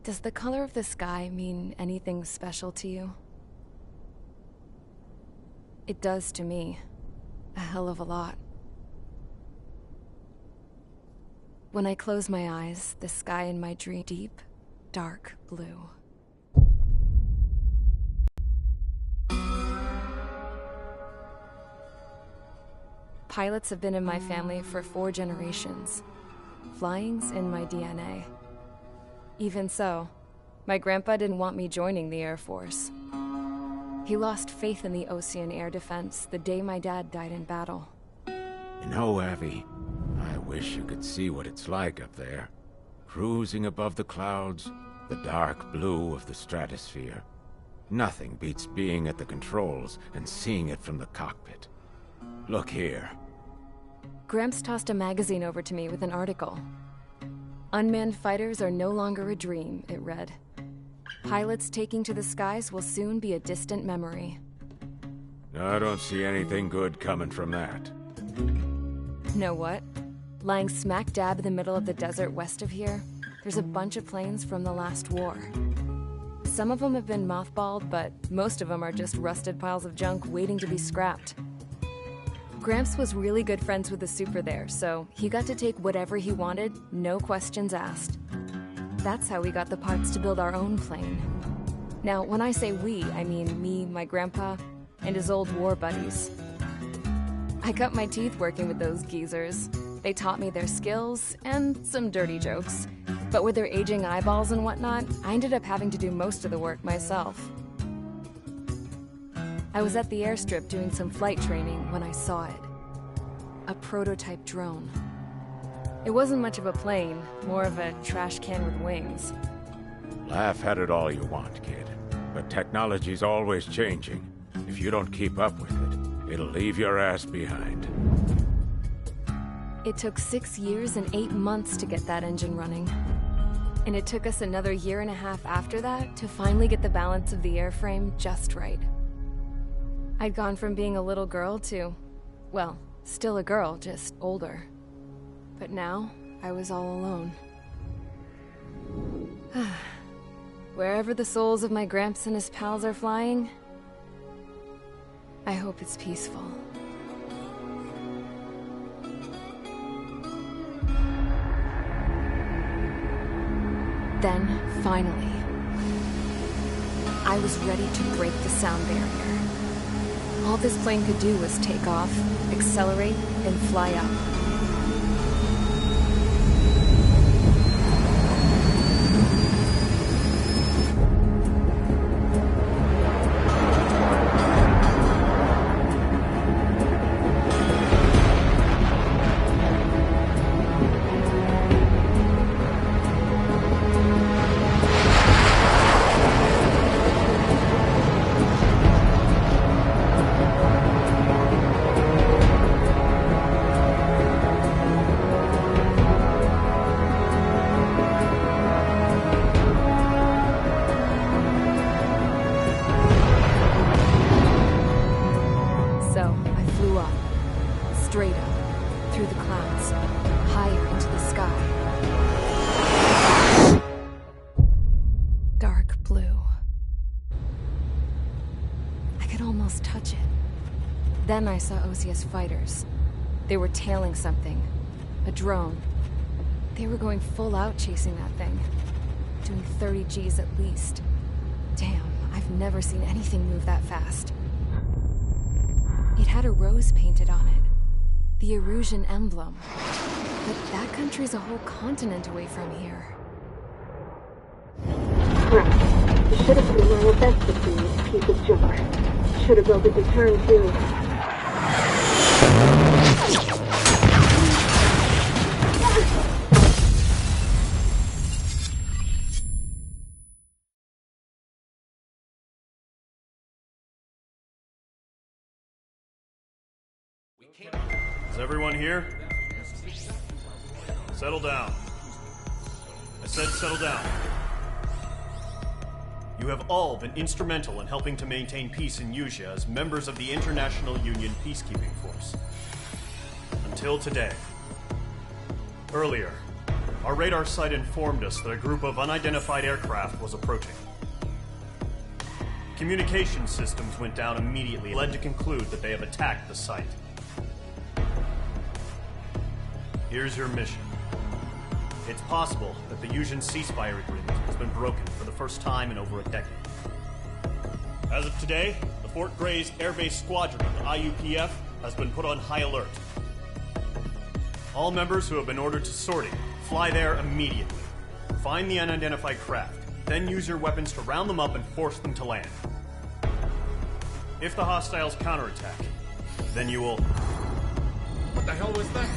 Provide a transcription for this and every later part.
Does the color of the sky mean anything special to you? It does to me. A hell of a lot. When I close my eyes, the sky in my dream deep, dark blue. Pilots have been in my family for 4 generations. Flying's in my DNA. Even so, my grandpa didn't want me joining the Air Force. He lost faith in the Osean Air Defense the day my dad died in battle. You know, Abby, I wish you could see what it's like up there. Cruising above the clouds, the dark blue of the stratosphere. Nothing beats being at the controls and seeing it from the cockpit. Look here. Gramps tossed a magazine over to me with an article. Unmanned fighters are no longer a dream, it read. Pilots taking to the skies will soon be a distant memory. I don't see anything good coming from that. Know what? Lying smack dab in the middle of the desert west of here, there's a bunch of planes from the last war. Some of them have been mothballed, but most of them are just rusted piles of junk waiting to be scrapped. Gramps was really good friends with the super there, so he got to take whatever he wanted, no questions asked. That's how we got the parts to build our own plane. Now, when I say we, I mean me, my grandpa, and his old war buddies. I cut my teeth working with those geezers. They taught me their skills, and some dirty jokes. But with their aging eyeballs and whatnot, I ended up having to do most of the work myself. I was at the airstrip doing some flight training when I saw it. A prototype drone. It wasn't much of a plane, more of a trash can with wings. Laugh at it all you want, kid. But technology's always changing. If you don't keep up with it, it'll leave your ass behind. It took 6 years and 8 months to get that engine running. And it took us another 1.5 years after that to finally get the balance of the airframe just right. I'd gone from being a little girl to, well, still a girl, just older. But now, I was all alone. Wherever the souls of my Gramps and his pals are flying, I hope it's peaceful. Then, finally, I was ready to break the sound barrier. All this plane could do was take off, accelerate, and fly up. Straight up, through the clouds, higher into the sky. Dark blue. I could almost touch it. Then I saw Osia's fighters. They were tailing something. A drone. They were going full out chasing that thing. Doing 30 Gs at least. Damn, I've never seen anything move that fast. It had a rose painted on it. The Erusian emblem. But that country's a whole continent away from here. Right. You should have been wearing a vest between you piece of junk. Should have built a deterrent too. Is everyone here? Settle down. I said settle down. You have all been instrumental in helping to maintain peace in Usea as members of the International Union Peacekeeping Force. Until today. Earlier, our radar site informed us that a group of unidentified aircraft was approaching. Communication systems went down immediately, led to conclude that they have attacked the site. Here's your mission. It's possible that the Usian ceasefire agreement has been broken for the first time in over a decade. As of today, the Fort Grays Air Base Squadron of the IUPF has been put on high alert. All members who have been ordered to sortie, fly there immediately. Find the unidentified craft, then use your weapons to round them up and force them to land. If the hostiles counterattack, then you will... What the hell was that?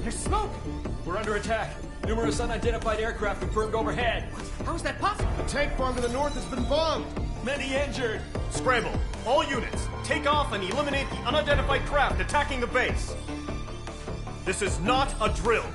There's smoke! We're under attack. Numerous unidentified aircraft confirmed overhead. What? How is that possible? The tank farm to the north has been bombed. Many injured. Scramble! All units, take off and eliminate the unidentified craft attacking the base. This is not a drill.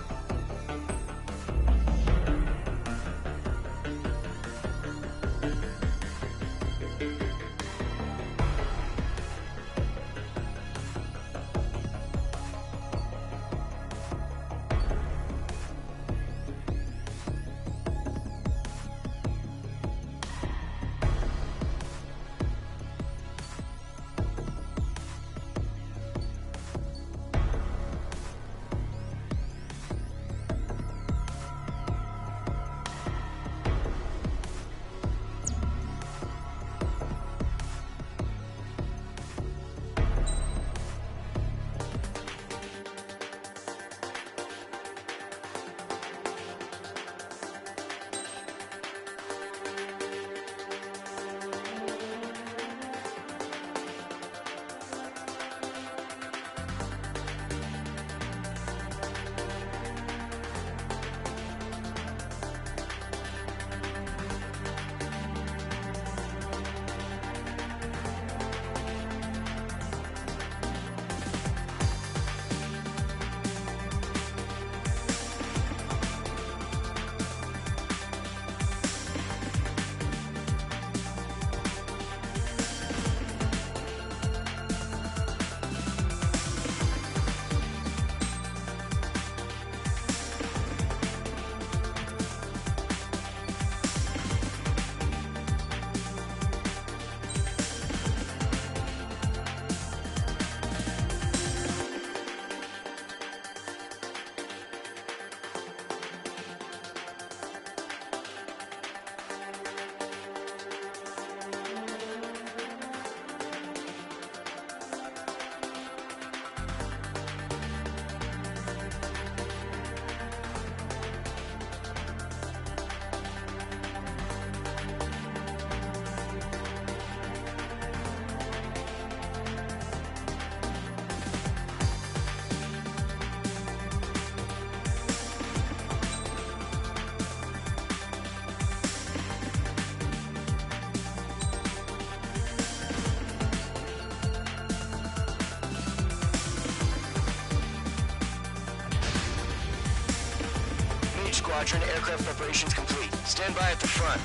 Squadron, aircraft preparations complete. Stand by at the front.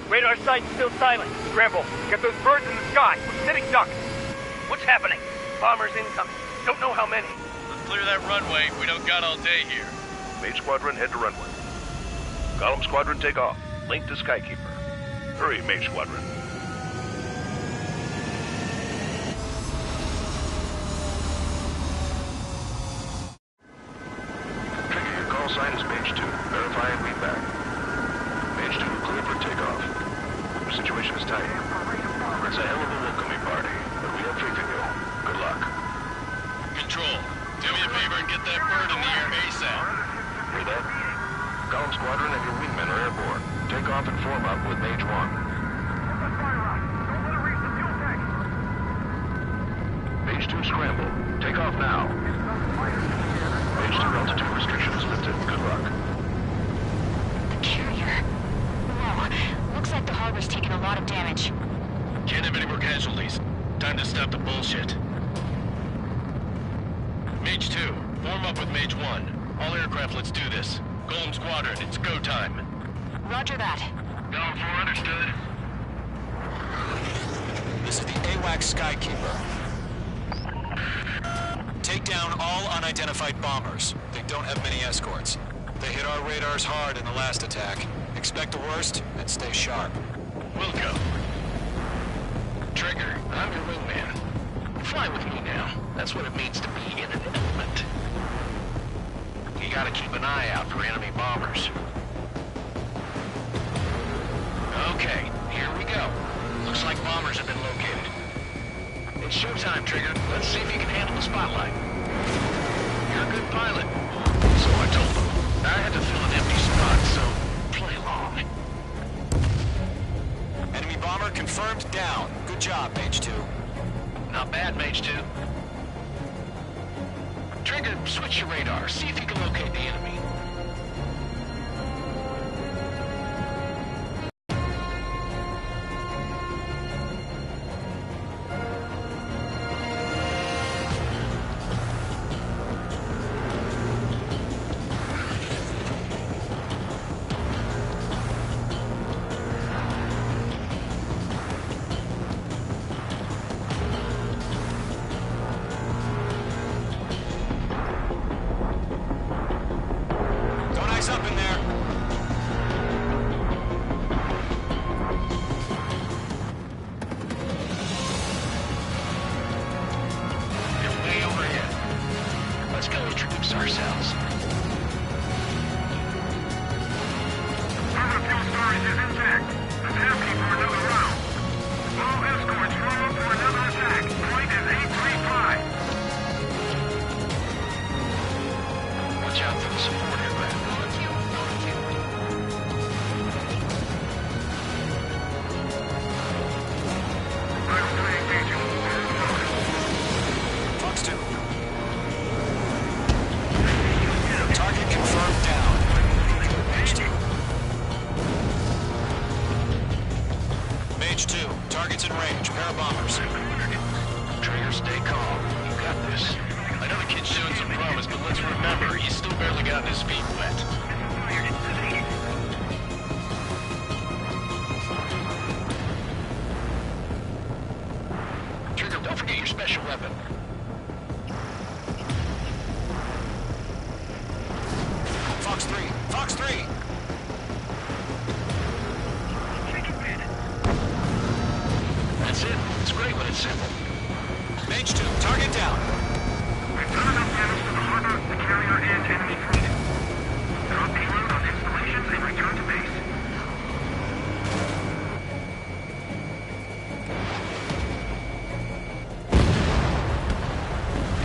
Radar site's still silent. Scramble. Get those birds in the sky. We're sitting ducks. What's happening? Bombers incoming. Don't know how many. Let's clear that runway. We don't got all day here. Mage Squadron, head to runway. Column Squadron, take off. Link to Skykeeper. Hurry, Mage Squadron. Trigger, your call sign is Mage 2. Verify and read back. Mage 2, clear for takeoff. Your situation is tight. It's a hell of a welcoming party, but we have faith in you. Good luck. Control, do me a favor and get that bird in the air ASAP. Hear that? Column Squadron and your wingmen are airborne. Take off and form up with Mage 1. Mage 2, scramble. Take off now. Mage 2, altitude restriction is lifted. Good luck. The carrier. Whoa. Looks like the harbor's taken a lot of damage. Can't have any more casualties. Time to stop the bullshit. Mage 2, form up with Mage 1. All aircraft, let's do this. Golem Squadron, it's go time. Roger that. Golem 4, understood. This is the AWACS Skykeeper. Take down all unidentified bombers. They don't have many escorts. They hit our radars hard in the last attack. Expect the worst and stay sharp. We'll go. Trigger, I'm your wingman. Fly with me now. That's what it means to be in an element. You gotta keep an eye out for enemy bombers. Okay, here we go. Looks like bombers have been located. It's showtime, Trigger. Let's see if you can handle the spotlight. You're a good pilot. So I told them. I had to fill an empty spot, so play along. Enemy bomber confirmed down. Good job, Mage 2. Not bad, Mage 2. Trigger, switch your radar. See if you can locate the enemy. Up in there. They're way overhead. Let's go introduce ourselves. Further fuel storage is intact. The task for another round. All escorts form up for another attack. Point is 835. Watch out for the support aircraft. Fox 2. Target confirmed down. Mage 2. Mage 2. Target's in range. Pair of bombers. Trigger, stay calm. You got this. I know the kid's showing some promise, but let's remember, he's still barely gotten his feet wet. Trigger, don't forget your special weapon. Fox 3. Fox 3. That's it. It's great when it's simple. Mage 2. Target down. We've done enough damage to the harbor, the carrier, and enemy fleet. Drop payload on installations and return to base.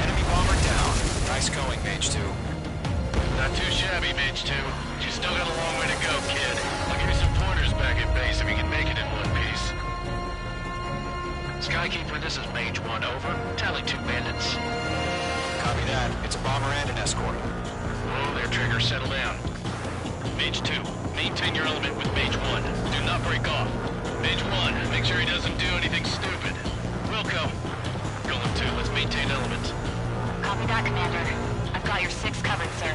Enemy bomber down. Nice going, Mage 2. Not too shabby, Mage 2. But you still got a long way to go, kid. I'll give you some pointers back at base if you can make it in one piece. Skykeeper, this is Mage 1, over. Tally 2 bandits. Copy that. It's a bomber and an escort. Whoa there, Trigger. Settle down. Mage 2, maintain your element with Mage 1. Do not break off. Mage 1, make sure he doesn't do anything stupid. Wilco. Golem 2, let's maintain element. Copy that, Commander. I've got your 6 covered, sir.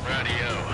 Radio.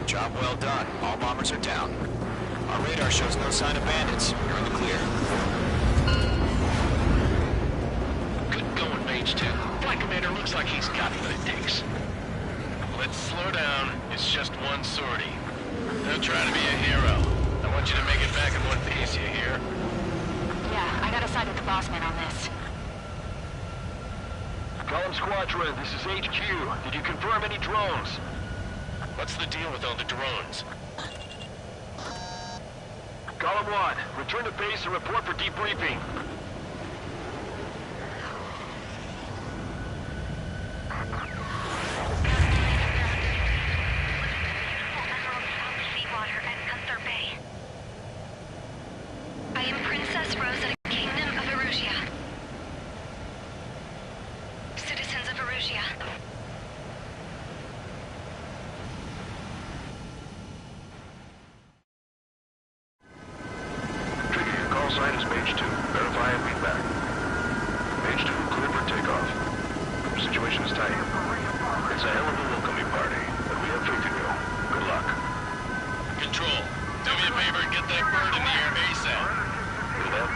Job well done. All bombers are down. Our radar shows no sign of bandits. You're in the clear. Good going, Mage 2. Flight Commander looks like he's got what it takes. Let's slow down. It's just one sortie. Don't try to be a hero. I want you to make it back in one piece, you hear? Yeah, I gotta side with the boss man on this. Column Squadron, this is HQ. Did you confirm any drones? What's the deal with all the drones? Column 1, return to base and report for debriefing. I am Princess Rosa, Kingdom of Erusia. Citizens of Erusia. tight. It's a hell of a welcoming party, but we have faith in you. Good luck. Control, do me a favor and get that bird in the air ASAP. Hear that?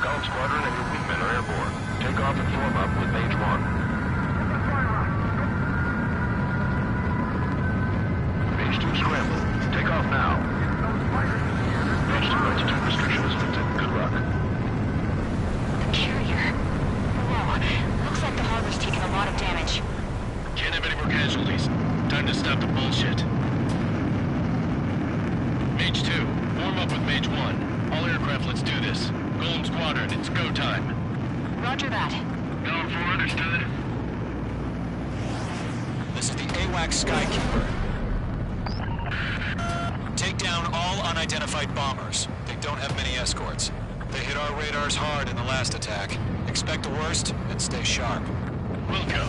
Golem Squadron and your wingmen are airborne. Take off and form up with Mage 1. Mage 2 scramble. Take off now. Mage 2 altitude restriction is lifted. Good luck. Carrier. Whoa. Looks like the harbor's taken a lot of damage. Can't have any more casualties. Time to stop the bullshit. Mage 2, form up with Mage 1. All aircraft, let's do this. Golem Squadron, it's go time. Roger that. Going for understood. This is the AWACS Skykeeper. Take down all unidentified bombers. They don't have many escorts. They hit our radars hard in the last attack. Expect the worst and stay sharp. Wilco.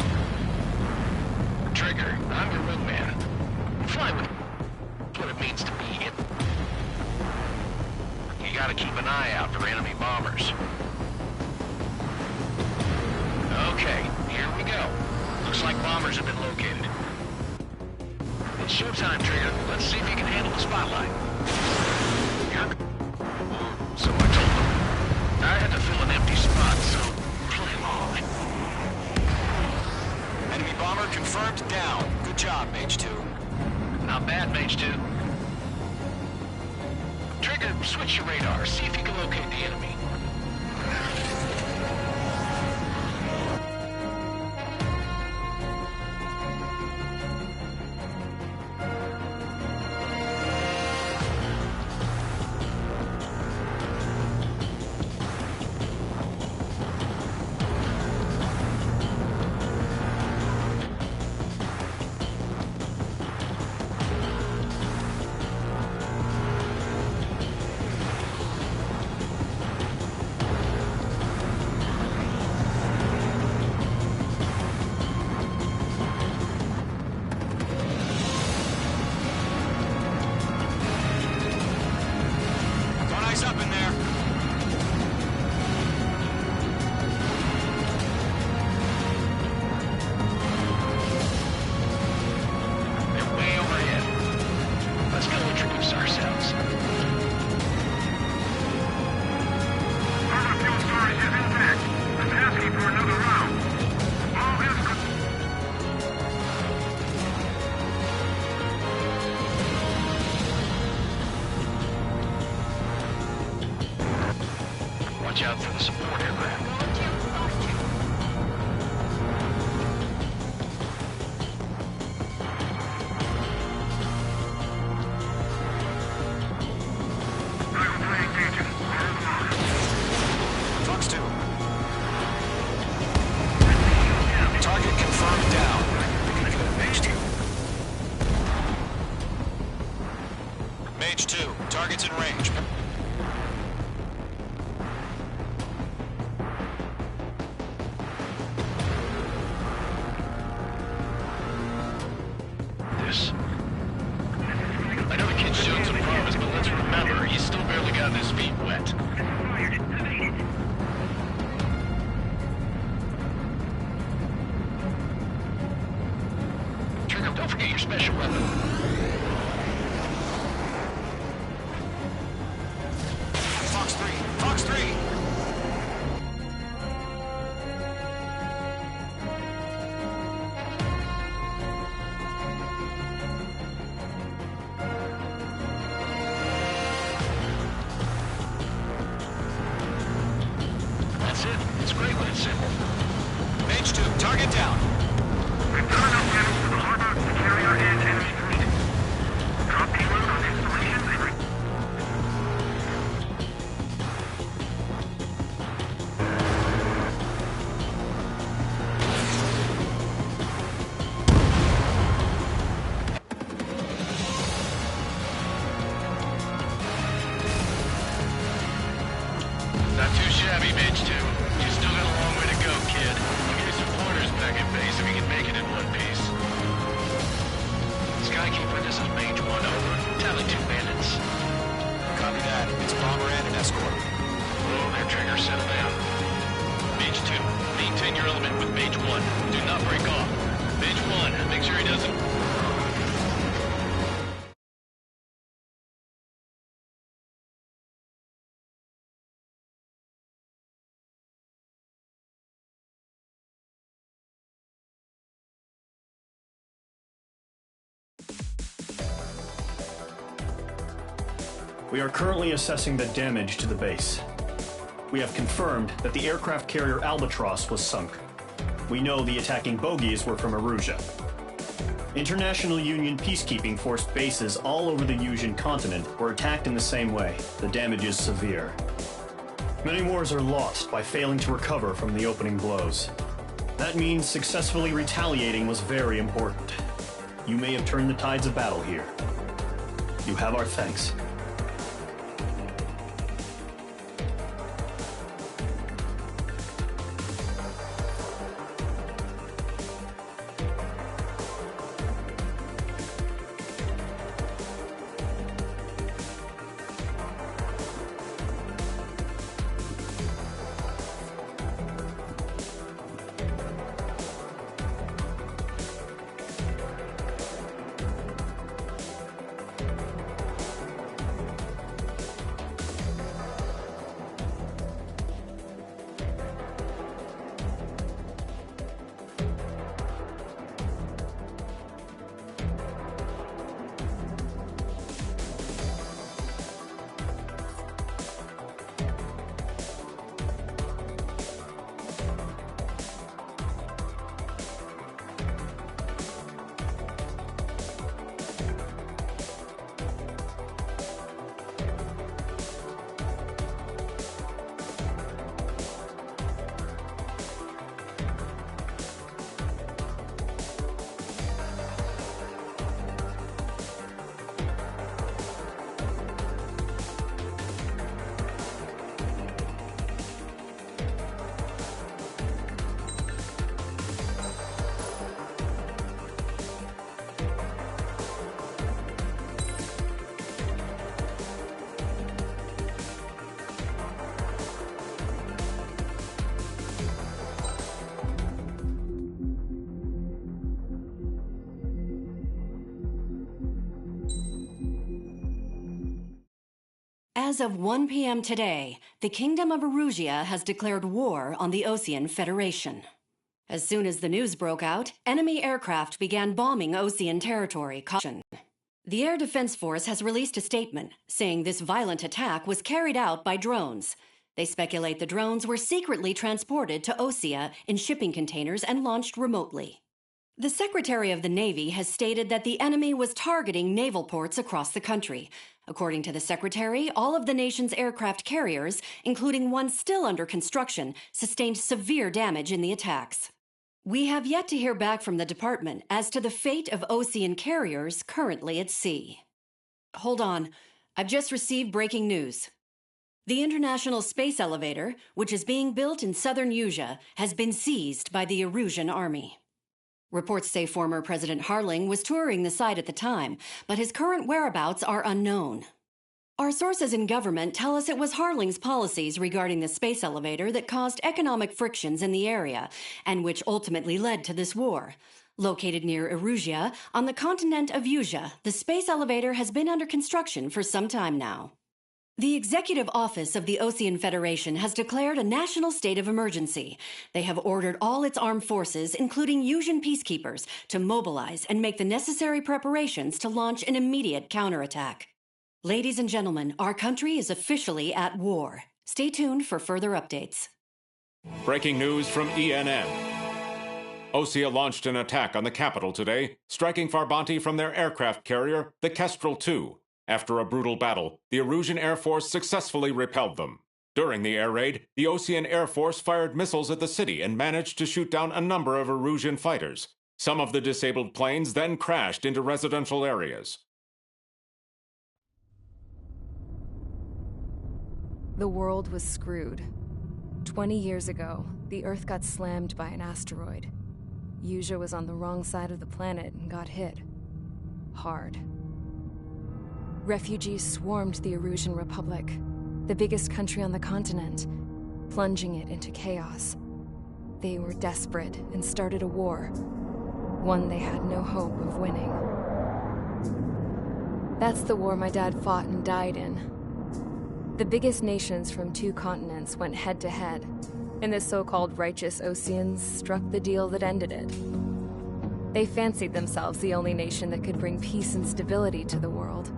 Trigger, I'm your wingman. Fly with what it means to be it. You gotta keep an eye out for enemy bombers. Okay, here we go. Looks like bombers have been located. It's showtime, Trigger. Let's see if you can handle the spotlight. So I told them. I had to fill an empty spot, so play along. Enemy bomber confirmed down. Good job, Mage 2. Not bad, Mage 2. Trigger, switch your radar. See if you can locate the enemy. Up in there. They're way overhead. Let's go introduce ourselves. Harbor fuel storage is intact. I'm asking for another round. All escorts. Watch out for the support aircraft. Fox 2. Target confirmed down. Mage 2. Mage 2, target's in range. I know the kid showed some promise, but let's remember, he's still barely gotten his feet wet. Trigger, don't forget your special weapon. Fox 3, Fox 3! That's it. It's great when it's simple. Mage 2, target down. We've done enough damage to the harbor to carry our edge enemy fleet. Drop payload on installations and Not too shabby, Mage 2. You still got a long way to go, kid. I'll give you some pointers back at base if you can make it in one piece. Skykeeper, this is Mage 1, over. Tally 2 bandits. Copy that. It's bomber and an escort. Oh, their trigger, settle down. Mage 2, maintain your element with Mage 1. Do not break off. We are currently assessing the damage to the base. We have confirmed that the aircraft carrier Albatross was sunk. We know the attacking bogies were from Erusia. International Union peacekeeping force bases all over the Yusian continent were attacked in the same way. The damage is severe. Many wars are lost by failing to recover from the opening blows. That means successfully retaliating was very important. You may have turned the tides of battle here. You have our thanks. As of 1 p.m. today, the Kingdom of Erusia has declared war on the Osean Federation. As soon as the news broke out, enemy aircraft began bombing Osean territory. The Air Defense Force has released a statement saying this violent attack was carried out by drones. They speculate the drones were secretly transported to Osea in shipping containers and launched remotely. The Secretary of the Navy has stated that the enemy was targeting naval ports across the country. According to the Secretary, all of the nation's aircraft carriers, including one still under construction, sustained severe damage in the attacks. We have yet to hear back from the department as to the fate of Osean carriers currently at sea. Hold on. I've just received breaking news. The International Space Elevator, which is being built in southern Yusia, has been seized by the Erusian army. Reports say former President Harling was touring the site at the time, but his current whereabouts are unknown. Our sources in government tell us it was Harling's policies regarding the space elevator that caused economic frictions in the area, and which ultimately led to this war. Located near Erusia, on the continent of Yusia, the space elevator has been under construction for some time now. The Executive Office of the Osean Federation has declared a national state of emergency. They have ordered all its armed forces, including Yusian peacekeepers, to mobilize and make the necessary preparations to launch an immediate counterattack. Ladies and gentlemen, our country is officially at war. Stay tuned for further updates. Breaking news from ENN. Osea launched an attack on the capital today, striking Farbanti from their aircraft carrier, the Kestrel II. After a brutal battle, the Erusian Air Force successfully repelled them. During the air raid, the Osean Air Force fired missiles at the city and managed to shoot down a number of Erusian fighters. Some of the disabled planes then crashed into residential areas. The world was screwed. 20 years ago, the Earth got slammed by an asteroid. Yusia was on the wrong side of the planet and got hit. Hard. Refugees swarmed the Erusian Republic, the biggest country on the continent, plunging it into chaos. They were desperate and started a war, one they had no hope of winning. That's the war my dad fought and died in. The biggest nations from 2 continents went head-to-head, and the so-called righteous Oseans struck the deal that ended it. They fancied themselves the only nation that could bring peace and stability to the world.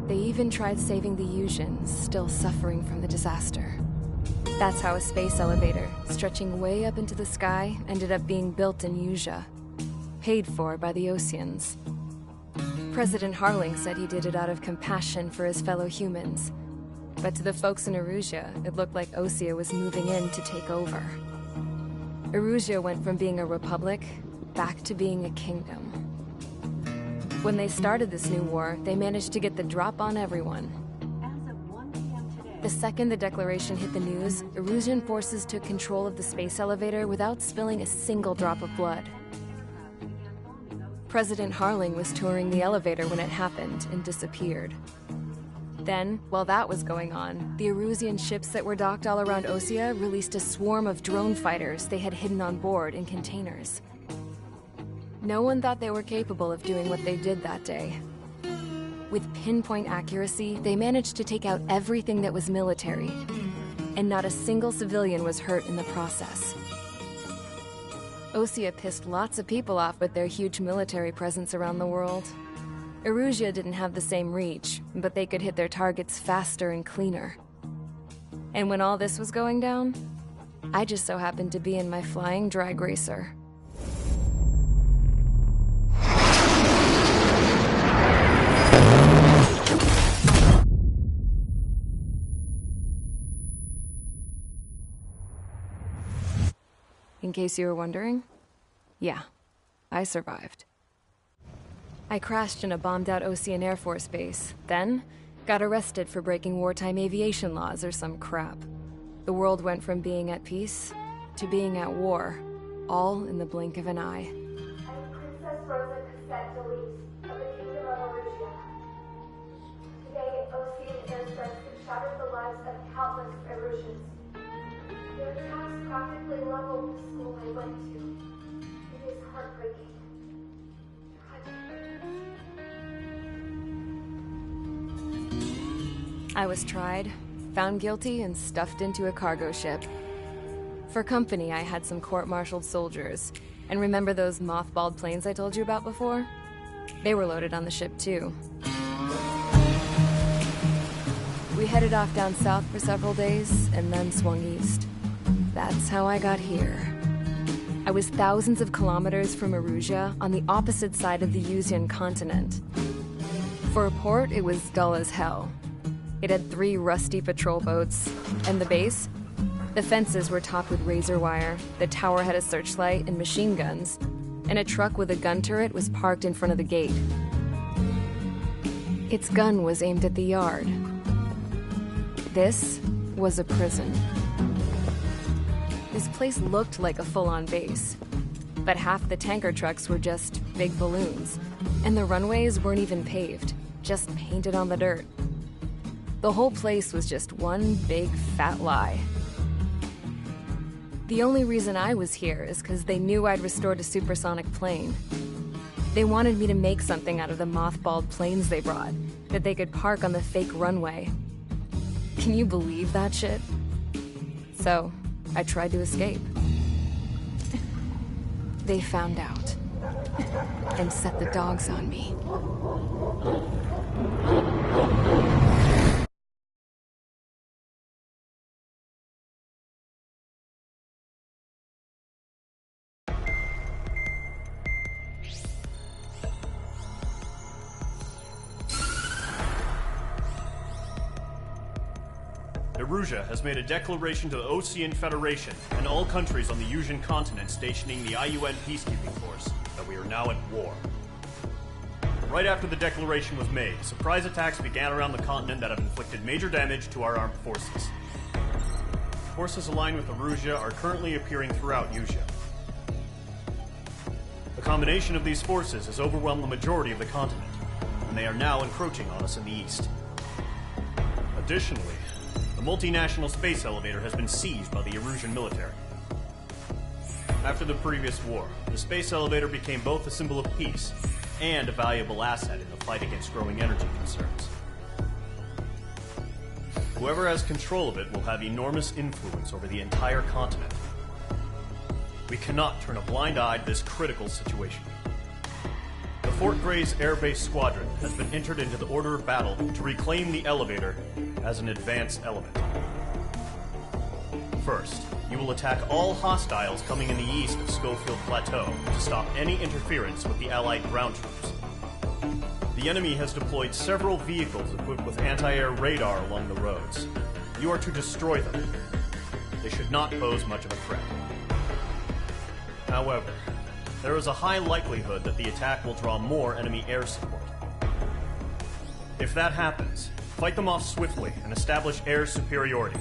They even tried saving the Yuuzhans, still suffering from the disaster. That's how a space elevator, stretching way up into the sky, ended up being built in Yuzha, paid for by the Oseans. President Harling said he did it out of compassion for his fellow humans, but to the folks in Erusea, it looked like Osea was moving in to take over. Erusea went from being a republic back to being a kingdom. When they started this new war, they managed to get the drop on everyone. The second the declaration hit the news, Erusian forces took control of the space elevator without spilling a single drop of blood. President Harling was touring the elevator when it happened and disappeared. Then, while that was going on, the Erusian ships that were docked all around Osea released a swarm of drone fighters they had hidden on board in containers. No one thought they were capable of doing what they did that day. With pinpoint accuracy, they managed to take out everything that was military, and not a single civilian was hurt in the process. Osea pissed lots of people off with their huge military presence around the world. Erusea didn't have the same reach, but they could hit their targets faster and cleaner. And when all this was going down, I just so happened to be in my flying drag racer. In case you were wondering, yeah, I survived. I crashed in a bombed-out Osean Air Force base, then got arrested for breaking wartime aviation laws or some crap. The world went from being at peace to being at war, all in the blink of an eye. I'm Princess Rosa Cassette Delise of the Kingdom of Erusea. Today, Osean airstrikes have shattered the lives of countless Erusians. Their attacks practically leveled the school I went to. It is heartbreaking. I was tried, found guilty, and stuffed into a cargo ship. For company, I had some court-martialed soldiers. And remember those mothballed planes I told you about before? They were loaded on the ship, too. We headed off down south for several days, and then swung east. That's how I got here. I was thousands of kilometers from Erusea, on the opposite side of the Yuuzhan continent. For a port, it was dull as hell. It had 3 rusty patrol boats, and the base? The fences were topped with razor wire, the tower had a searchlight and machine guns, and a truck with a gun turret was parked in front of the gate. Its gun was aimed at the yard. This was a prison. This place looked like a full-on base, but half the tanker trucks were just big balloons, and the runways weren't even paved, just painted on the dirt. The whole place was just one big fat lie. The only reason I was here is because they knew I'd restored a supersonic plane. They wanted me to make something out of the mothballed planes they brought, that they could park on the fake runway. Can you believe that shit? So, I tried to escape. They found out, and set the dogs on me. Erusea has made a declaration to the Osean Federation and all countries on the Yuuzhan continent stationing the IUN peacekeeping force that we are now at war. Right after the declaration was made, surprise attacks began around the continent that have inflicted major damage to our armed forces. Forces aligned with Erusea are currently appearing throughout Yuuzha. The combination of these forces has overwhelmed the majority of the continent, and they are now encroaching on us in the east. Additionally, the multinational space elevator has been seized by the Erusian military. After the previous war, the space elevator became both a symbol of peace and a valuable asset in the fight against growing energy concerns. Whoever has control of it will have enormous influence over the entire continent. We cannot turn a blind eye to this critical situation. The Fort Gray's Air Base Squadron has been entered into the order of battle to reclaim the elevator as an advance element. First, you will attack all hostiles coming in the east of Schofield Plateau to stop any interference with the Allied ground troops. The enemy has deployed several vehicles equipped with anti-air radar along the roads. You are to destroy them. They should not pose much of a threat. However, there is a high likelihood that the attack will draw more enemy air support. If that happens, fight them off swiftly and establish air superiority.